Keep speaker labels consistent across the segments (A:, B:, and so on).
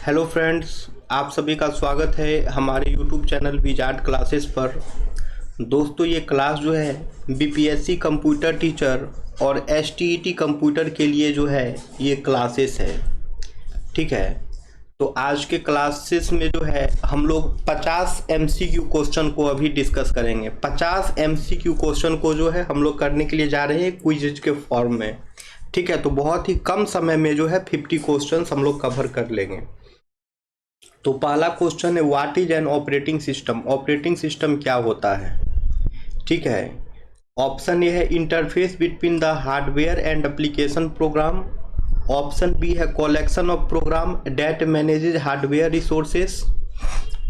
A: Hello friends, आप सभी का स्वागत है हमारे यूट्यूब चैनल विजार्ड क्लासेस पर। दोस्तों, ये क्लास जो है बीपीएससी कंप्यूटर टीचर और एसटीईटी कंप्यूटर के लिए जो है ये क्लासेस है। ठीक है, तो आज के क्लासेस में जो है हम लोग 50 एमसीक्यू क्वेश्चन को अभी डिस्कस करेंगे। 50 एमसीक्यू क्वेश्चन को जो है हम लोग करने के लिए जा रहे हैं क्विज के फॉर्म में। ठीक है, तो बहुत ही कम समय में जो है 50 क्वेश्चन हम लोग कवर कर लेंगे। तो पहला क्वेश्चन है, what is an operating system. Operating system क्या होता है? ठीक है, ऑप्शन ए है interface between the hardware and application program. Option B है collection of program that manages hardware resources.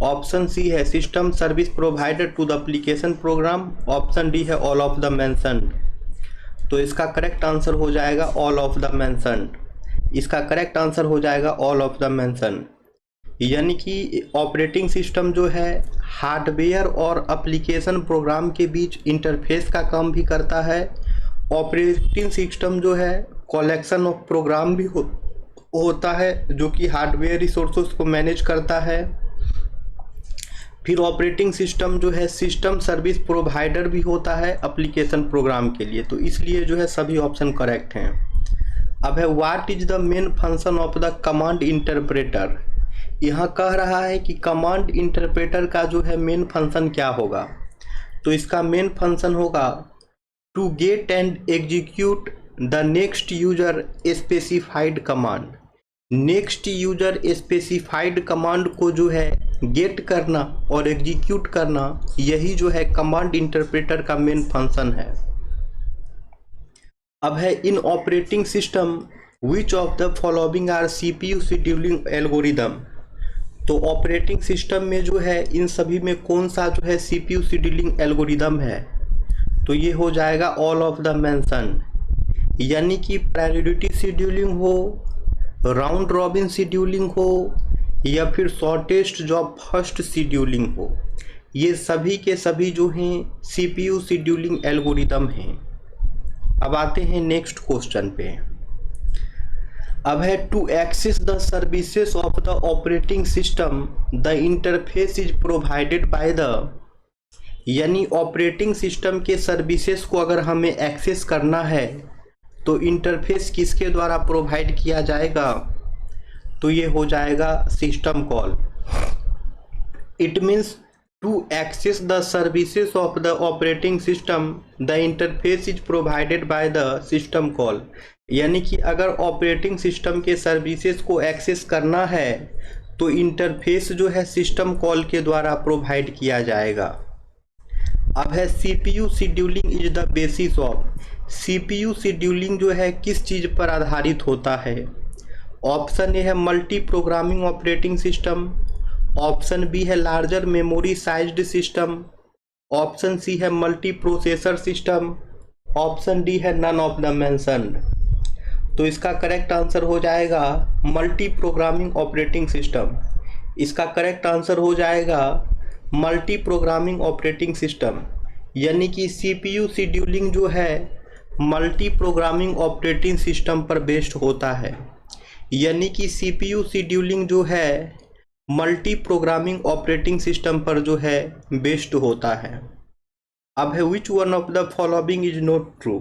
A: Option C है system service provided to the application program. Option D है all of the mentioned. तो इसका correct answer हो जाएगा all of the mentioned. इसका correct answer हो जाएगा ऑल ऑफ द मेंशन्ड। यानी कि ऑपरेटिंग सिस्टम जो है हार्डवेयर और एप्लीकेशन प्रोग्राम के बीच इंटरफेस का काम भी करता है। ऑपरेटिंग सिस्टम जो है कलेक्शन ऑफ प्रोग्राम भी होता है जो कि हार्डवेयर रिसोर्सेज को मैनेज करता है। फिर ऑपरेटिंग सिस्टम जो है सिस्टम सर्विस प्रोवाइडर भी होता है एप्लीकेशन प्रोग्राम के लिए। तो इसलिए जो है सभी ऑप्शन करेक्ट हैं। अब है what is the main function of the command interpreter. यहाँ कह रहा है कि कमांड इंटरप्रेटर का जो है मेन फंक्शन क्या होगा। तो इसका मेन फंक्शन होगा to get and execute the next user specified command. Next user specified command को जो है गेट करना और एग्जीक्यूट करना, यही जो है कमांड इंटरप्रेटर का मेन फंक्शन है। अब है in operating system which of the following are CPU scheduling algorithm. तो ऑपरेटिंग सिस्टम में जो है इन सभी में कौन सा जो है सीपीयू शेड्यूलिंग एल्गोरिदम है। तो ये हो जाएगा ऑल ऑफ द मेंशन्ड। यानी कि प्रायोरिटी शेड्यूलिंग हो, राउंड रॉबिन शेड्यूलिंग हो या फिर शॉर्टेस्ट जॉब फर्स्ट शेड्यूलिंग हो, ये सभी के सभी जो हैं सीपीयू शेड्यूलिंग एल्गोरिदम हैं। अब आते हैं नेक्स्ट क्वेश्चन पे। अब है to access the services of the operating system the interface is provided by the. यानी ऑपरेटिंग सिस्टम के सर्विसेज को अगर हमें एक्सेस करना है तो इंटरफेस किसके द्वारा प्रोवाइड किया जाएगा। तो ये हो जाएगा system call. It means to access the services of the operating system the interface is provided by the system call. यानी कि अगर ऑपरेटिंग सिस्टम के सर्विसेज को एक्सेस करना है तो इंटरफेस जो है सिस्टम कॉल के द्वारा प्रोवाइड किया जाएगा। अब है CPU scheduling is the basis of. CPU scheduling जो है किस चीज़ पर आधारित होता है। ऑप्शन ए है multi programming operating system. Option B है larger memory sized system. Option C है multi processor system. Option D है नन ऑफ द मेंशन्ड। तो इसका करेक्ट आंसर हो जाएगा मल्टी प्रोग्रामिंग ऑपरेटिंग सिस्टम। इसका करेक्ट आंसर हो जाएगा मल्टी प्रोग्रामिंग ऑपरेटिंग सिस्टम। यानी कि सीपीयू शेड्यूलिंग जो है मल्टी प्रोग्रामिंग ऑपरेटिंग सिस्टम पर बेस्ड होता है। यानी कि सीपीयू शेड्यूलिंग जो है मल्टी प्रोग्रामिंग ऑपरेटिंग सिस्टम पर जो है बेस्ड होता है। अब है which one of the following is not true.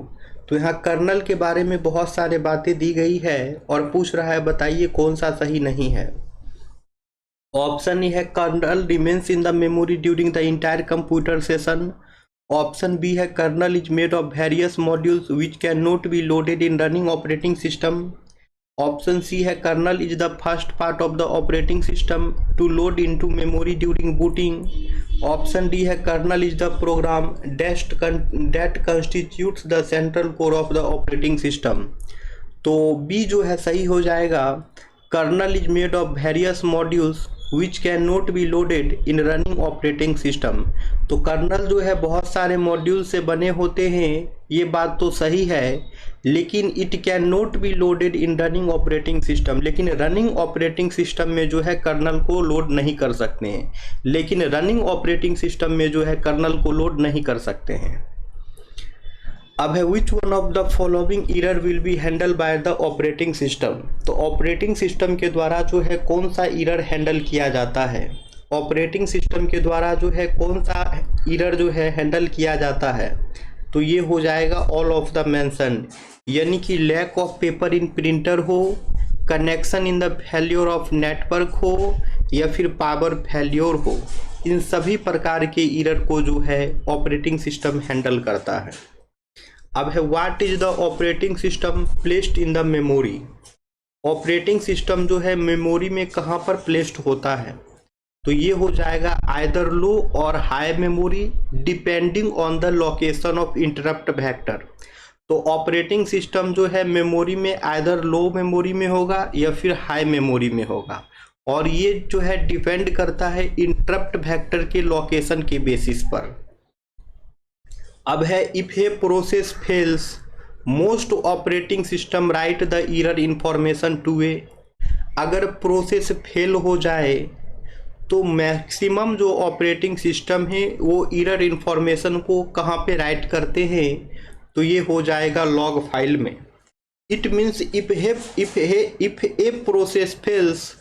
A: तो यहाँ कर्नल के बारे में बहुत सारे बातें दी गई है और पूछ रहा है बताइए कौन सा सही नहीं है। ऑप्शन ए है kernel remains in the memory during the entire computer session. Option B है kernel is made of various modules which can not be loaded in running operating system. Option C है kernel is the first part of the operating system to load into memory during booting. Option D है kernel is the program that constitutes the central core of the operating system. तो B जो है सही हो जाएगा, kernel is made of various modules which can not be loaded in running operating system. तो kernel जो है बहुत सारे मॉड्यूल से बने होते हैं, ये बात तो सही है, लेकिन it can not be loaded in running operating system. लेकिन रनिंग ऑपरेटिंग सिस्टम में जो है कर्नल को लोड नहीं कर सकते हैं। लेकिन रनिंग ऑपरेटिंग सिस्टम में जो है कर्नल को लोड नहीं कर सकते हैं। अब है which one of the following error will be handle by the operating system. तो ऑपरेटिंग सिस्टम के द्वारा जो है कौन सा एरर हैंडल किया जाता है, ऑपरेटिंग सिस्टम के द्वारा जो है कौन सा एरर जो है हैंडल किया जाता है, तो ये हो जाएगा ऑल ऑफ द मेंशन, यानी कि lack of paper in printer हो, connection in the failure of network हो, या फिर पावर फेल्योर हो। इन सभी प्रकार के एरर को जो है ऑपरेटिंग सिस्टम हैंडल करता है। अब है what is the operating system placed in the memory. Operating system जो है मेमोरी में कहाँ पर प्लेस्ड होता है, तो ये हो जाएगा आइदर लो और high memory depending on the location of interrupt vector. तो ऑपरेटिंग सिस्टम जो है मेमोरी में आइदर लो मेमोरी में होगा या फिर हाई मेमोरी में होगा, और ये जो है डिपेंड करता है इंटरप्ट वेक्टर के लोकेशन के बेसिस पर। अब है if a process fails most operating system write the error information to a. अगर प्रोसेस फेल हो जाए तो मैक्सिमम जो ऑपरेटिंग सिस्टम है वो एरर इंफॉर्मेशन को कहाँ पे राइट करते हैं, तो ये हो जाएगा लॉग फाइल में। It means if a process fails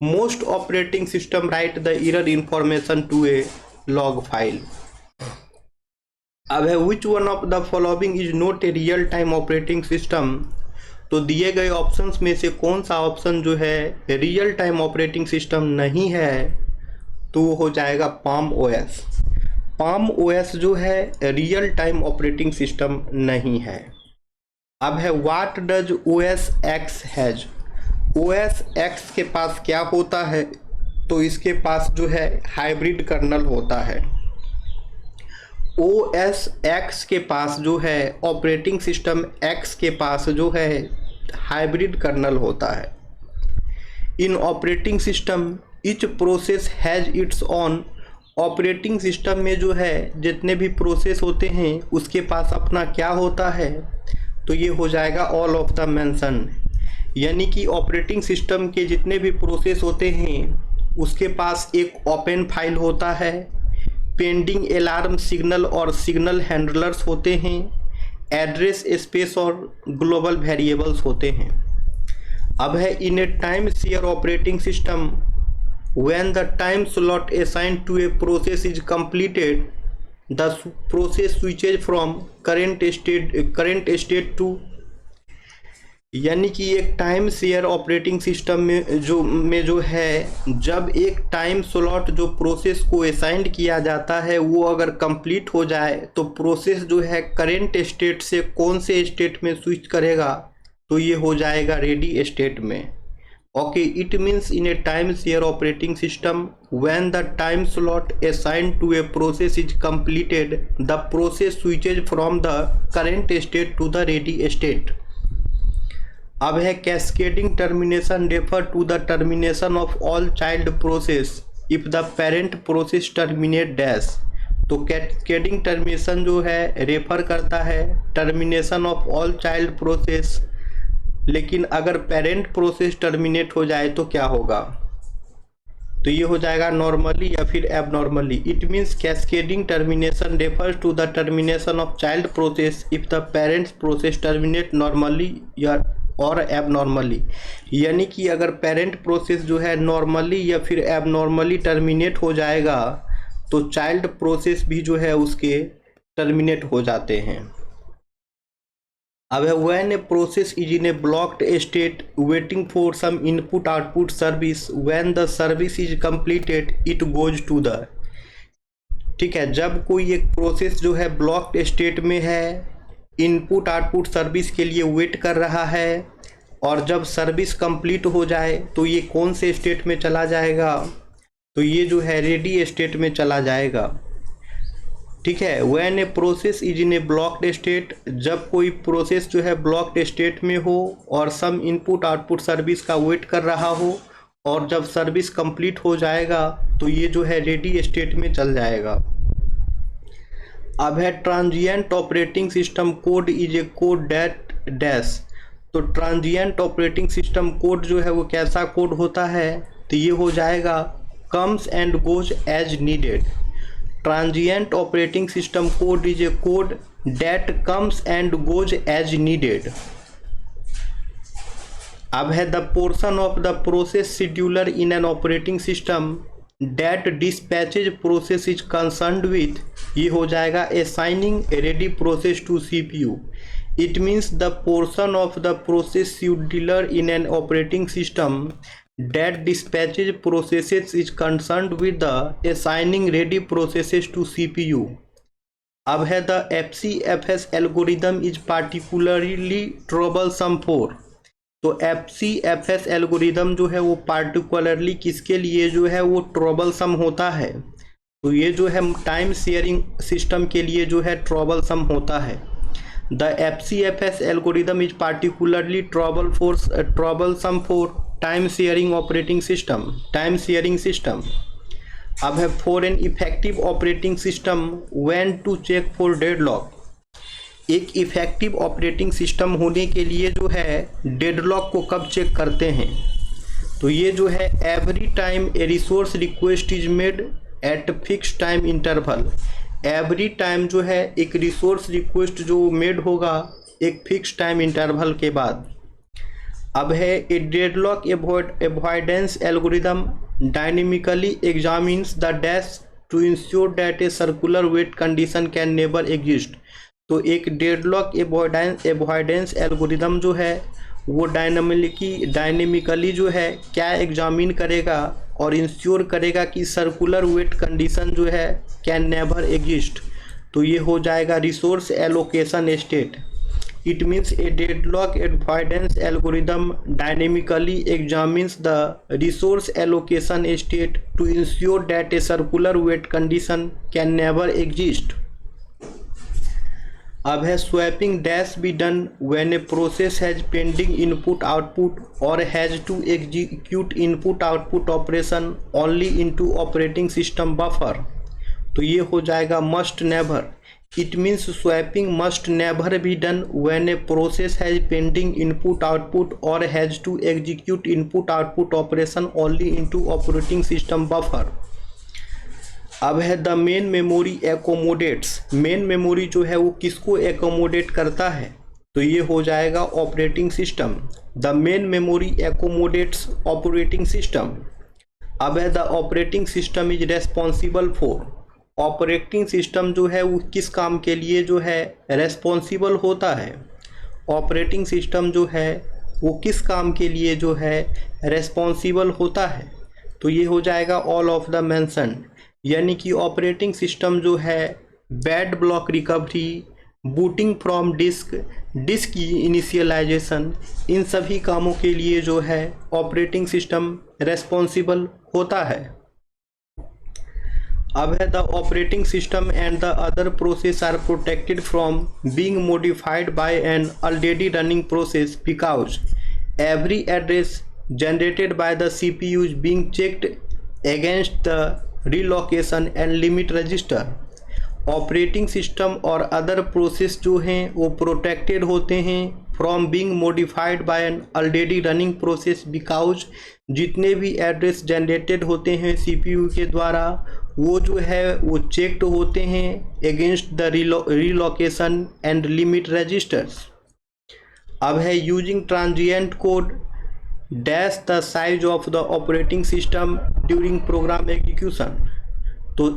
A: most operating system write the error information to a log file. अब है which one of the following is not a real time operating system. तो दिए गए options में से कौन सा ऑप्शन जो है रियल टाइम ऑपरेटिंग सिस्टम नहीं है, तो वो हो जाएगा पाम ओएस। पाम ओएस जो है रियल टाइम ऑपरेटिंग सिस्टम नहीं है। अब है what does OS x has. OS x के पास क्या होता है, तो इसके पास जो है हाइब्रिड कर्नल होता है। ओएस एक्स के पास जो है ऑपरेटिंग सिस्टम एक्स के पास जो है हाइब्रिड कर्नल होता है। In operating system each process has its own. Operating system में जो है जितने भी प्रोसेस होते हैं उसके पास अपना क्या होता है, तो ये हो जाएगा ऑल ऑफ द मेंशन, यानी कि ऑपरेटिंग सिस्टम के जितने भी प्रोसेस होते हैं उसके पास एक ओपन फाइल होता है, पेंडिंग अलार्म सिग्नल और सिग्नल हैंडलर्स होते हैं, एड्रेस स्पेस और ग्लोबल वेरिएबल्स होते हैं। अब है in a time share operating system when the time slot assigned to a process is completed the process switches from current state to. यानी कि एक टाइम शेयर ऑपरेटिंग सिस्टम में जो है जब एक टाइम स्लॉट जो प्रोसेस को असाइंड किया जाता है वो अगर कंप्लीट हो जाए तो प्रोसेस जो है करंट स्टेट से कौन से स्टेट में स्विच करेगा, तो ये हो जाएगा रेडी स्टेट में। Okay, it means in a time share operating system when the time slot assigned to a process is completed the process switches from the current state to the ready state. अब है cascading termination refer to the termination of all child process if the parent process terminate dash. तो cascading termination जो है refer करता है termination of all child process, लेकिन अगर parent process terminate हो जाए तो क्या होगा, तो ये हो जाएगा नॉर्मली या फिर abnormally. It means cascading termination refers to the termination of child process if the parents process terminate normally या और एबनॉर्मली, यानी कि अगर पेरेंट प्रोसेस जो है नॉर्मली या फिर एबनॉर्मली टर्मिनेट हो जाएगा तो चाइल्ड प्रोसेस भी जो है उसके टर्मिनेट हो जाते हैं। अब है when a process is in a blocked state waiting for some input output service when the service is completed it goes to the. ठीक है, जब कोई एक प्रोसेस जो है ब्लॉक्ड स्टेट में है, इनपुट आउटपुट सर्विस के लिए वेट कर रहा है, और जब सर्विस कंप्लीट हो जाए तो ये कौन से स्टेट में चला जाएगा, तो ये जो है रेडी स्टेट में चला जाएगा। ठीक है, when a process is in a blocked state, जब कोई प्रोसेस जो है ब्लॉक्ड स्टेट में हो और सम इनपुट आउटपुट सर्विस का वेट कर रहा हो, और जब सर्विस कंप्लीट हो जाएगा तो ये जो है रेडी स्टेट में चल जाएगा। अब है transient operating system code is a code that dash. तो ट्रांजिएंट ऑपरेटिंग सिस्टम कोड जो है वो कैसा कोड होता है, तो ये हो जाएगा comes and goes as needed. Transient operating system code is a code that comes and goes as needed. अब है the portion of the process scheduler in an operating system that dispatches process is concerned with, ये हो जाएगा assigning ready process to CPU. It means the portion of the process scheduler in an operating system that dispatches processes is concerned with the assigning ready processes to CPU। अब है the FCFS algorithm is particularly troublesome for, तो FCFS algorithm जो है वो particularly किसके लिए जो है वो troublesome होता है, तो ये जो है टाइम शेयरिंग सिस्टम के लिए जो है troublesome होता है। The FCFS algorithm is particularly troublesome for time sharing operating system, time sharing system. अब है for an effective operating system when to check for deadlock. एक इफेक्टिव ऑपरेटिंग सिस्टम होने के लिए जो है डेडलॉक को कब चेक करते हैं, तो ये जो है every time A resource request is made at fix time interval. Every time जो है एक रिसोर्स रिक्वेस्ट जो मेड होगा एक फिक्स टाइम इंटरवल के बाद। अब है a deadlock avoidance algorithm dynamically examines the dash to ensure that a circular wait condition can never exist. तो एक डेडलॉक अवॉइडेंस एल्गोरिदम जो है वो डायनेमिकली जो है क्या एग्जामिन करेगा और इंश्योर करेगा कि सर्कुलर वेट कंडीशन जो है कैन नेवर एग्जिस्ट, तो ये हो जाएगा resource allocation state. It means a deadlock avoidance algorithm dynamically examines the resource allocation state to ensure that a circular wait condition can never exist। अब है swapping dash be done when a process has pending input output or has to execute input output operation only into operating system buffer, तो ये हो जाएगा must never। It means swapping must never be done when a process has pending input output or has to execute input output operation only into operating system buffer। अब है the main memory accommodates। main memory जो है वो किसको accommodate करता है, तो ये हो जाएगा operating system। the main memory accommodates operating system। अब है the operating system is responsible for, operating system जो है वो किस काम के लिए जो है रेस्पॉन्सिबल होता है, ऑपरेटिंग सिस्टम जो है वो किस काम के लिए जो है रेस्पॉन्सिबल होता है, तो ये हो जाएगा ऑल ऑफ द मेंशन। यानी कि ऑपरेटिंग सिस्टम जो है bad block recovery, booting from disk, disk की इनिशियलाइजेशन, इन सभी कामों के लिए जो है ऑपरेटिंग सिस्टम रेस्पॉन्सिबल होता है। अब है the operating system and the other process are protected from being modified by an already running process because every address generated by the CPU is being checked against the relocation and limit register. Operating system और other process जो हैं वो protected होते हैं from being modified by an already running process because जितने भी address generated होते हैं सीपीयू के द्वारा वो जो है वो चेक्ड होते हैं against the relocation and limit registers. अब है using transient code dash the size of the operating system during program execution. तो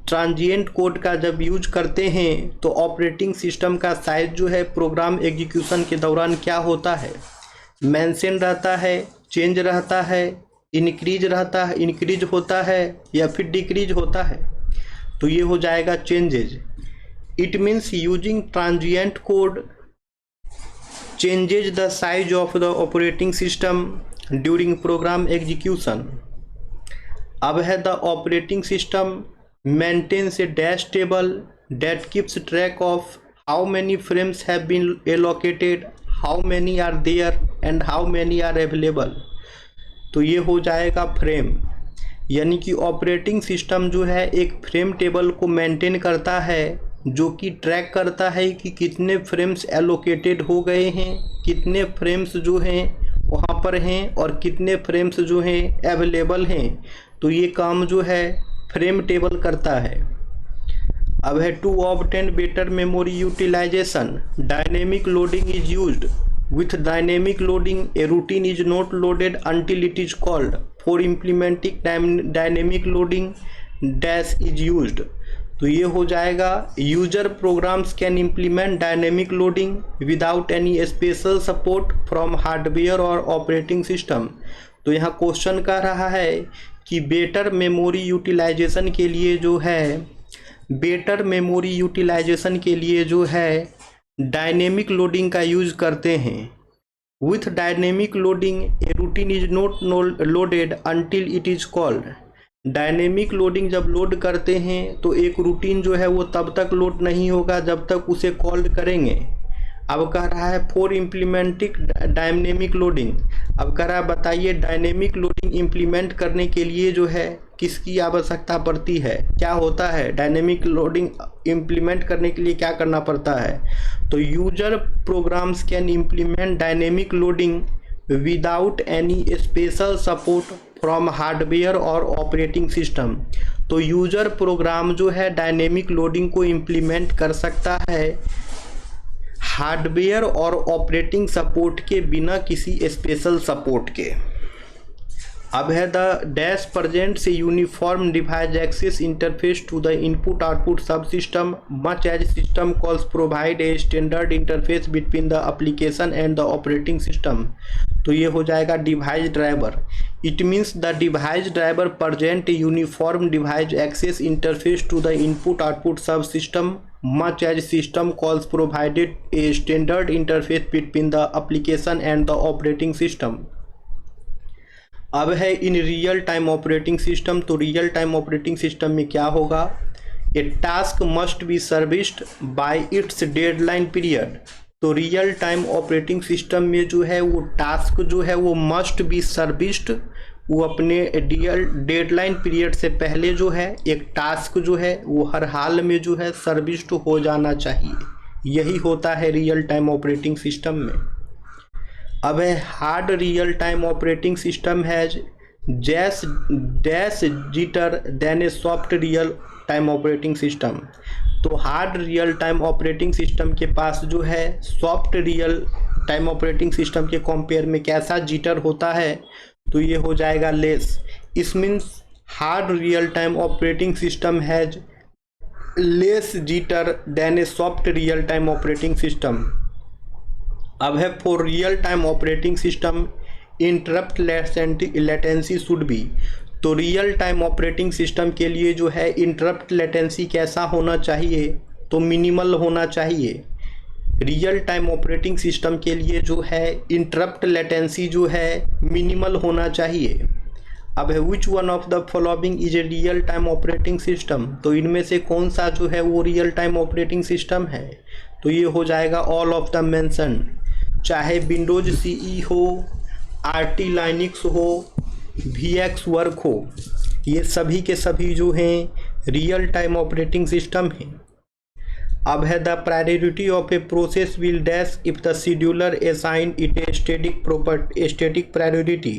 A: ट्रांजिएंट कोड का जब यूज करते हैं तो ऑपरेटिंग सिस्टम का साइज जो है प्रोग्राम एग्जीक्यूशन के दौरान क्या होता है, मेंशन रहता है, चेंज रहता है, इंक्रीज रहता है, इंक्रीज होता है या फिर डिक्रीज होता है, तो ये हो जाएगा changes. It means using transient code changes the size of the operating system during program execution. अब है the operating system maintains a dash table that keeps track of how many frames have been allocated, how many are there and how many are available, तो ये हो जाएगा frame. यानी कि operating system जो है एक फ्रेम टेबल को मेंटेन करता है जो कि ट्रैक करता है कि कितने फ्रेम्स एलोकेटेड हो गए हैं, कितने फ्रेम्स जो हैं वहाँ पर हैं और कितने फ्रेम्स जो हैं अवेलेबल हैं, तो ये काम जो है फ्रेम टेबल करता है। अब है to obtain better memory utilization, dynamic loading is used. With dynamic loading a routine is not loaded until it is called. For implementing dynamic loading dash is used. तो ये हो जाएगा user programs can implement dynamic loading without any special support from hardware और operating system. तो यहाँ question कर रहा है कि बेटर मेमोरी यूटिलाइजेशन के लिए जो है डायनेमिक लोडिंग का यूज करते हैं। With dynamic loading a routine is not loaded until it is called. Dynamic loading जब लोड करते हैं तो एक रूटीन जो है वो तब तक लोड नहीं होगा जब तक उसे कॉल करेंगे। अब कह रहा है फॉर इम्प्लीमेंटिंग डायनेमिक लोडिंग। अब कह रहा है बताइए डायनेमिक लोडिंग इम्प्लीमेंट करने के लिए जो है किसकी आवश्यकता पड़ती है, क्या होता है, डायनेमिक लोडिंग इम्प्लीमेंट करने के लिए क्या करना पड़ता है। तो user programs can implement dynamic loading without any special support from hardware और ऑपरेटिंग सिस्टम। तो यूजर प्रोग्राम जो है डायनेमिक लोडिंग को इम्प्लीमेंट कर सकता है हार्डवेयर और ऑपरेटिंग सपोर्ट के बिना किसी स्पेशल सपोर्ट के। अब है the dash presents a uniform device access interface to the input output subsystem much as system calls provide a standard interface between the application and the operating system. तो ये हो जाएगा device driver. It means the device driver present a uniform device access interface to the input output subsystem much as system calls provided a standard interface between the application and the operating system। अब है in real time operating system. तो real time operating system में क्या होगा, a task must be serviced by its deadline period. तो real time operating system में जो है वो टास्क जो है वो मस्ट बी सर्विस्ड, वो अपने डेडलाइन पीरियड से पहले जो है एक टास्क जो है वो हर हाल में जो है सर्विस्ड हो जाना चाहिए। यही होता है रियल टाइम ऑपरेटिंग सिस्टम में। अब है hard real time operating system has dash jitter than a soft real time operating system. तो hard real time operating system के पास जो है soft real time operating system के कंपेयर में कैसा जिटर होता है, तो ये हो जाएगा less. Is means hard real time operating system has less jitter than a soft real time operating system. अब है for real time operating system interrupt latency should be. तो रियल टाइम ऑपरेटिंग सिस्टम के लिए जो है interrupt latency कैसा होना चाहिए, तो मिनिमल होना चाहिए। रियल टाइम ऑपरेटिंग सिस्टम के लिए जो है इंटरप्ट लेटेंसी जो है मिनिमल होना चाहिए। अब है which one of the following is a real time operating system. तो इनमें से कौन सा जो है वो रियल टाइम ऑपरेटिंग सिस्टम है, तो ये हो जाएगा ऑल ऑफ द मेंशन। चाहे विंडोज सीई हो, आरटी लाइनक्स हो, VX वर्क हो, ये सभी के सभी जो हैं रियल टाइम ऑपरेटिंग सिस्टम हैं। अब है the priority of a process will dash if the scheduler assign it a static priority.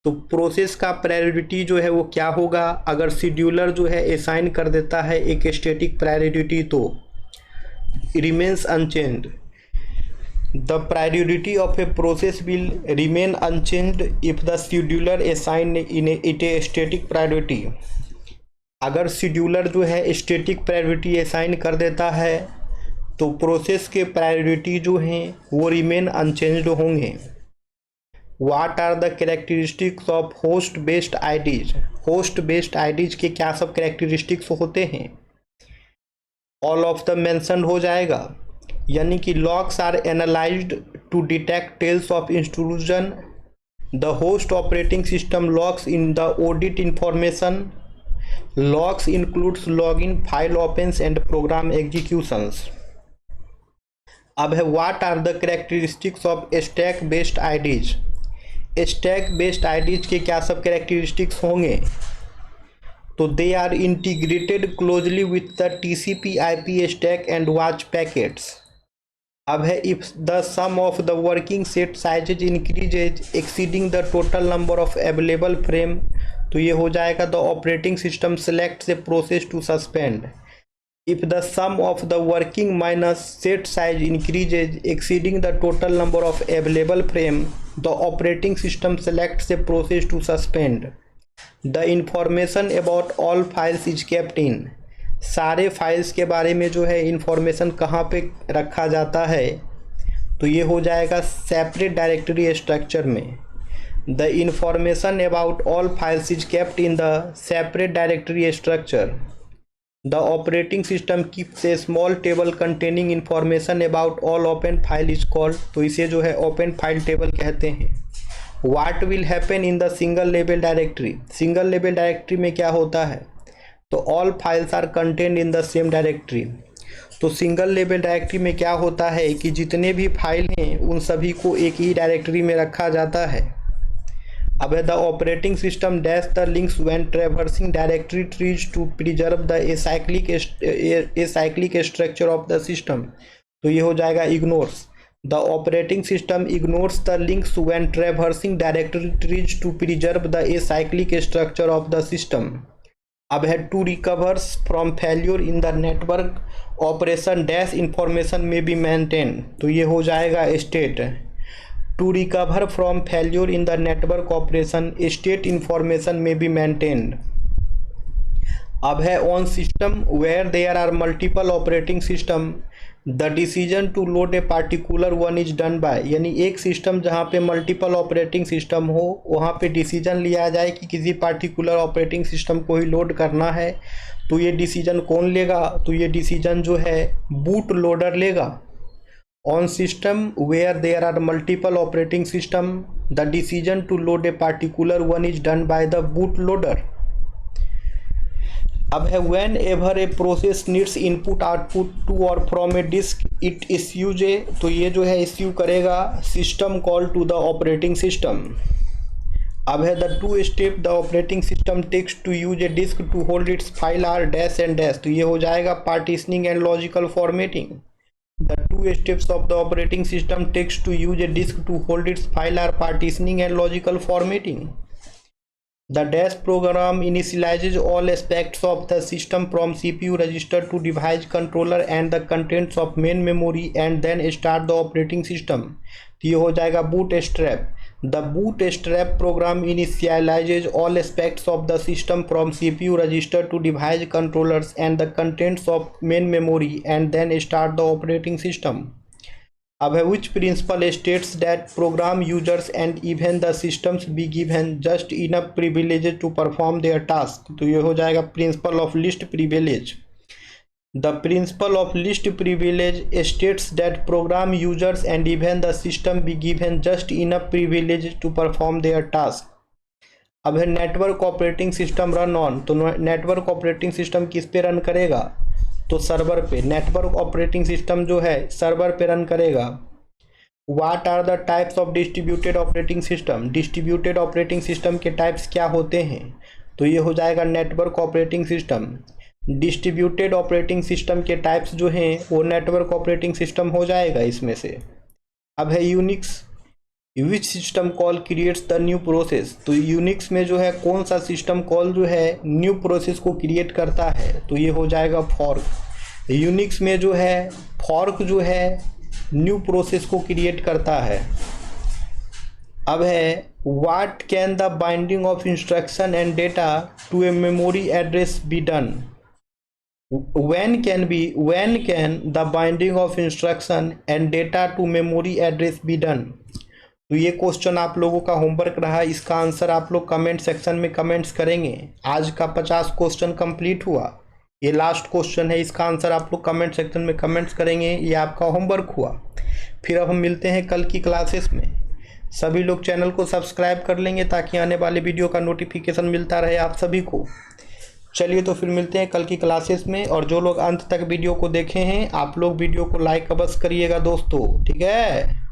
A: तो प्रोसेस का प्रायोरिटी जो है वो क्या होगा, अगर शेड्यूलर जो है असाइन कर देता है एक स्टैटिक प्रायोरिटी तो remains unchanged. The priority of a process will remain unchanged if the scheduler assign it a static priority. अगर शेड्यूलर जो है स्टैटिक प्रायोरिटी असाइन कर देता है तो प्रोसेस के प्रायोरिटी जो हैं वो रिमेन अनचेंज्ड होंगे। What are the characteristics of host based IDS. Host based IDS के क्या सब कैरेक्टरिस्टिक्स होते हैं, ऑल ऑफ द मेंशन हो जाएगा। यानी कि logs are analysed to detect tells of intrusion. The host operating system logs in the audit information. Logs includes login, file opens and program executions। अब है what are the characteristics of stack based IDs। stack based IDs के क्या सब characteristics होंगे, तो they are integrated closely with the TCP/IP stack and watch packets। अब है if the sum of the working set sizes increases exceeding the total number of available frame, तो ये हो जाएगा the operating system selects a process to suspend. if the sum of the working minus set size increases exceeding the total number of available frame, the operating system selects a process to suspend. The information about all files is kept in. सारे files के बारे में जो है information कहाँ पे रखा जाता है, तो ये हो जाएगा सेपरेट डायरेक्टरी स्ट्रक्चर में. The information about all files is kept in the separate directory structure. The operating system keeps a small table containing information about all open file is called. तो इसे जो है ओपन फाइल टेबल कहते हैं. What will happen in the single level directory. Single level directory में क्या होता है, तो all files are contained in the same directory. तो सिंगल लेवल डायरेक्टरी में क्या होता है कि जितने भी फाइल हैं उन सभी को एक ही डायरेक्टरी में रखा जाता है. अब the operating system dash the links when traversing directory trees to preserve the acyclic structure of the system. तो ये हो जाएगा ignores. The operating system ignores the links when traversing directory trees to preserve the acyclic structure of the system. अब है to recovers from failure in the network operation dash information में be maintain. तो ये हो जाएगा state. To recover from failure in the network operation state information में be maintained. अब है on system where there are multiple operating system the decision to load a particular one is done by. यानी एक system जहाँ पे multiple operating system हो वहाँ पे डिसीजन लिया जाए कि किसी पार्टिकुलर ऑपरेटिंग सिस्टम को ही लोड करना है. तो ये डिसीजन कौन लेगा, तो ये डिसीजन जो है बूट लोडर लेगा. On system where there are multiple operating system the decision to load a particular one is done by the boot loader. अब है whenever a process needs input output to और from a disk it issues a. तो ये जो है issue करेगा system call to the operating system. अब है the two step the operating system takes to use a disc to hold its file are dash and dash. तो ये हो जाएगा partitioning and logical formatting. The two steps of the operating system takes to use a disk to hold its file are partitioning and logical formatting. The dash program initializes all aspects of the system from CPU register to device controller and the contents of main memory and then start the operating system. तो ये हो जाएगा bootstrap. The bootstrap program initializes all aspects of the system from CPU register to device controllers and the contents of main memory and then start the operating system. अब है which principle states that program users and even the systems be given just enough privileges to perform their task. तो ये हो जाएगा principle of least privilege. The principle of least privilege states that program users and even the system be given just enough privilege to perform their task. अब है network operating system run on. तो network operating system किस पे run करेगा, तो server पे. Network operating system जो है सर्वर पे रन करेगा. What are the types of distributed operating system. Distributed operating system के टाइप्स क्या होते हैं, तो ये हो जाएगा network operating system. Distributed operating system के टाइप्स जो हैं वो नेटवर्क ऑपरेटिंग सिस्टम हो जाएगा इसमें से. अब है Unix. Which system call creates the new process. तो यूनिक्स में जो है कौन सा सिस्टम कॉल जो है न्यू प्रोसेस को क्रिएट करता है, तो ये हो जाएगा फॉर्क. यूनिक्स में जो है फॉर्क जो है न्यू प्रोसेस को क्रिएट करता है. अब है what can the binding of instruction and data to a memory address be done. when can the binding of instruction and data to memory address be done. तो ये question आप लोगों का होमवर्क रहा. इसका आंसर आप लोग कमेंट सेक्शन में कमेंट्स करेंगे. आज का 50 क्वेश्चन कंप्लीट हुआ. ये लास्ट क्वेश्चन है, इसका आंसर आप लोग कमेंट सेक्शन में कमेंट्स करेंगे. ये आपका होमवर्क हुआ. फिर अब हम मिलते हैं कल की क्लासेस में. सभी लोग चैनल को सब्सक्राइब कर लेंगे ताकि आने वाले वीडियो का नोटिफिकेशन मिलता रहे आप सभी को. चलिए तो फिर मिलते हैं कल की क्लासेस में. और जो लोग अंत तक वीडियो को देखे हैं आप लोग वीडियो को लाइक अवश्य करिएगा दोस्तों, ठीक है.